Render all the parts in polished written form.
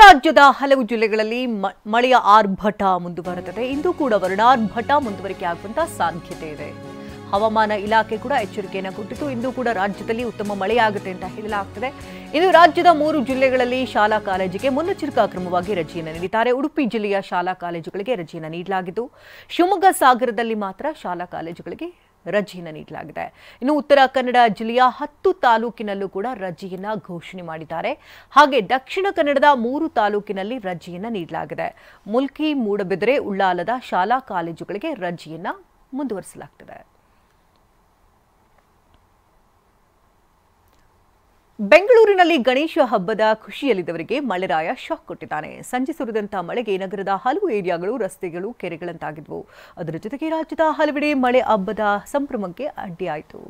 ರಾಜ್ಯದ ಹಲವು ಜಿಲ್ಲೆಗಳಲ್ಲಿ ಮಳೆಯ ಆರ್ಭಟ ಮುಂದುವರೆದಿದೆ. ಇಂದು ಕೂಡ ವರ್ಣಾರ್ಭಟ ಮುಂದುವರಿಕೆ ಆಗುವಂತ ಸಾಧ್ಯತೆ ಇದೆ. ಹವಾಮಾನ ಇಲಾಖೆ ಕೂಡ ಎಚ್ಚರಿಕೆಯನ್ನು ಕೊಟ್ಟಿದ್ದು ಇಂದು ಕೂಡ ರಾಜ್ಯದಲ್ಲಿ ಉತ್ತಮ ಮಳೆಯಾಗುತ್ತೆ ಅಂತ ಹೇಳಲಾಗ್ತಿದೆ. ಇನ್ನು ರಾಜ್ಯದ 3 ಜಿಲ್ಲೆಗಳಲ್ಲಿ ಶಾಲಾ ಕಾಲೇಜಿಗೆ ಮುನ್ನೆಚ್ಚರಿಕಾ ಕ್ರಮವಾಗಿ ರಜೆಯನ್ನು ನೀಡಿದ್ದಾರೆ. ಉಡುಪಿ ಜಿಲ್ಲೆಯ ಶಾಲಾ ಕಾಲೇಜುಗಳಿಗೆ ರಜೆಯನ್ನು ನೀಡಲಾಗಿದ್ದು, ಶಿವಮೊಗ್ಗ ಸಾಗರದಲ್ಲಿ ಮಾತ್ರ ಶಾಲಾ ಕಾಲೇಜುಗಳಿಗೆ ರಜೆಯನ್ನು ನೀಡಲಾಗಿದೆ. ಇನ್ನು ಉತ್ತರ ಕನ್ನಡ ಜಿಲ್ಲೆಯ 10 ತಾಲೂಕಿನಲ್ಲೂ ಕೂಡ ರಜೆಯನ್ನ ಘೋಷಣೆ ಮಾಡಿದ್ದಾರೆ. ಹಾಗೆ ದಕ್ಷಿಣ ಕನ್ನಡದ 3 ತಾಲೂಕಿನಲ್ಲಿ ರಜೆಯನ್ನ ನೀಡಲಾಗಿದೆ. ಮುಲ್ಕಿ, ಮೂಡಬಿದರೆ, ಉಳ್ಳಾಲದ ಶಾಲಾ ಕಾಲೇಜುಗಳಿಗೆ ರಜೆಯನ್ನ ಮುಂದುವರಿಸಲಾಗುತ್ತದೆ. ಬೆಂಗಳೂರಿನಲ್ಲಿ ಗಣೇಶ ಹಬ್ಬದ ಖುಷಿಯಲ್ಲಿದ್ದವರಿಗೆ ಮಳೆರಾಯ ಶಾಕ್ ಕೊಟ್ಟಿದ್ದಾನೆ. ಸಂಜೆ ಸುರಿದಂತಹ ಮಳೆಗೆ ನಗರದ ಹಲವು ಏರಿಯಾಗಳು, ರಸ್ತೆಗಳು ಕೆರೆಗಳಂತಾಗಿದ್ವು. ಅದರ ಜೊತೆಗೆ ರಾಜ್ಯದ ಹಲವೆಡೆ ಮಳೆ ಹಬ್ಬದ ಸಂಭ್ರಮಕ್ಕೆ ಅಡ್ಡಿಯಾಯಿತು.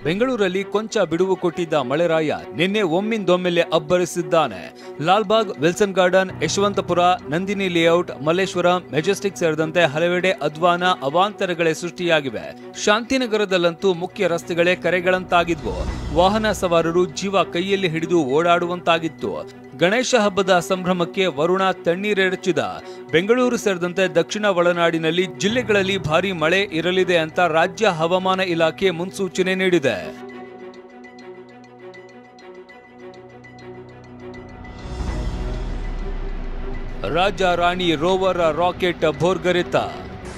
ಬೆಂಗಳೂರಲ್ಲಿ ಕೊಂಚ ಬಿಡುವು ಕೊಟ್ಟಿದ್ದ ಮಳೆರಾಯ ನಿನ್ನೆ ಒಮ್ಮಿಂದೊಮ್ಮೆಲೆ ಅಬ್ಬರಿಸಿದ್ದಾನೆ. ಲಾಲ್ಬಾಗ್, ವಿಲ್ಸನ್ ಗಾರ್ಡನ್, ಯಶವಂತಪುರ, ನಂದಿನಿ ಲೇಔಟ್, ಮಲ್ಲೇಶ್ವರ, ಮೆಜೆಸ್ಟಿಕ್ ಸೇರಿದಂತೆ ಹಲವೆಡೆ ಅಧ್ವಾನ ಅವಾಂತರಗಳೇ ಸೃಷ್ಟಿಯಾಗಿವೆ. ಶಾಂತಿನಗರದಲ್ಲಂತೂ ಮುಖ್ಯ ರಸ್ತೆಗಳೇ ಕರೆಗಳಂತಾಗಿದ್ವು. ವಾಹನ ಸವಾರರು ಜೀವ ಕೈಯಲ್ಲಿ ಹಿಡಿದು ಓಡಾಡುವಂತಾಗಿತ್ತು. ಗಣೇಶ ಹಬ್ಬದ ಸಂಭ್ರಮಕ್ಕೆ ವರುಣ ತಣ್ಣೀರೆರಚಿದ. ಬೆಂಗಳೂರು ಸೇರಿದಂತೆ ದಕ್ಷಿಣ ಒಳನಾಡಿನಲ್ಲಿ ಜಿಲ್ಲೆಗಳಲ್ಲಿ ಭಾರೀ ಮಳೆ ಇರಲಿದೆ ಅಂತ ರಾಜ್ಯ ಹವಾಮಾನ ಇಲಾಖೆ ಮುನ್ಸೂಚನೆ ನೀಡಿದೆ. Raja Rani rover rocket ಭೋರ್ಗರೆತ.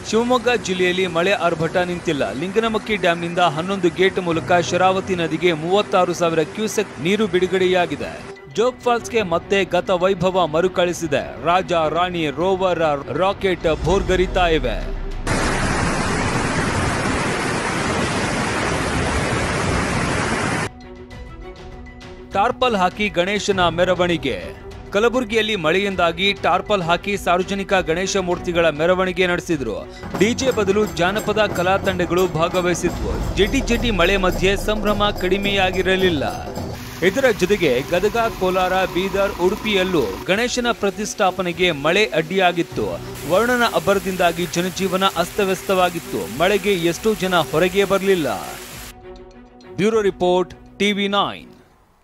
ಶಿವಮೊಗ್ಗ ಜಿಲ್ಲೆಯಲ್ಲಿ ಮಳೆ ಆರ್ಭಟ ನಿಂತಿಲ್ಲ. ಲಿಂಗನಮಕ್ಕಿ ಡ್ಯಾಂನಿಂದ 11 ಗೇಟ್ ಮೂಲಕ ಶರಾವತಿ ನದಿಗೆ 36,000 ಕ್ಯೂಸೆಕ್ ನೀರು ಬಿಡುಗಡೆಯಾಗಿದೆ. ಜೋಗ್ ಫಾಲ್ಸ್ಗೆ ಮತ್ತೆ ಗತ ವೈಭವ ಮರುಕಳಿಸಿದೆ. ರಾಜ ರಾಣಿ ರೋವರ್ ರಾಕೆಟ್ ಭೋರ್ಗರಿತಾ ಇವೆ. ಟಾರ್ಪಲ್ ಹಾಕಿ ಗಣೇಶನ ಮೆರವಣಿಗೆ. ಕಲಬುರಗಿಯಲ್ಲಿ ಮಳೆಯಿಂದಾಗಿ ಟಾರ್ಪಲ್ ಹಾಕಿ ಸಾರ್ವಜನಿಕ ಗಣೇಶ ಮೂರ್ತಿಗಳ ಮೆರವಣಿಗೆ ನಡೆಸಿದ್ರು. ಡಿಜೆ ಬದಲು ಜಾನಪದ ಕಲಾ ತಂಡಗಳು ಭಾಗವಹಿಸಿದ್ವು. ಜಟಿ ಮಳೆ ಮಧ್ಯೆ ಸಂಭ್ರಮ ಕಡಿಮೆಯಾಗಿರಲಿಲ್ಲ. ಇದರ ಜೊತೆಗೆ ಗದಗ, ಕೋಲಾರ, ಬೀದರ್, ಉಡುಪಿಯಲ್ಲೂ ಗಣೇಶನ ಪ್ರತಿಷ್ಠಾಪನೆಗೆ ಮಳೆ ಅಡ್ಡಿಯಾಗಿತ್ತು. ವರುಣನ ಅಬ್ಬರದಿಂದಾಗಿ ಜನಜೀವನ ಅಸ್ತವ್ಯಸ್ತವಾಗಿತ್ತು. ಮಳೆಗೆ ಎಷ್ಟೋ ಜನ ಹೊರಗೆ ಬರಲಿಲ್ಲ. Bureau report, TV9.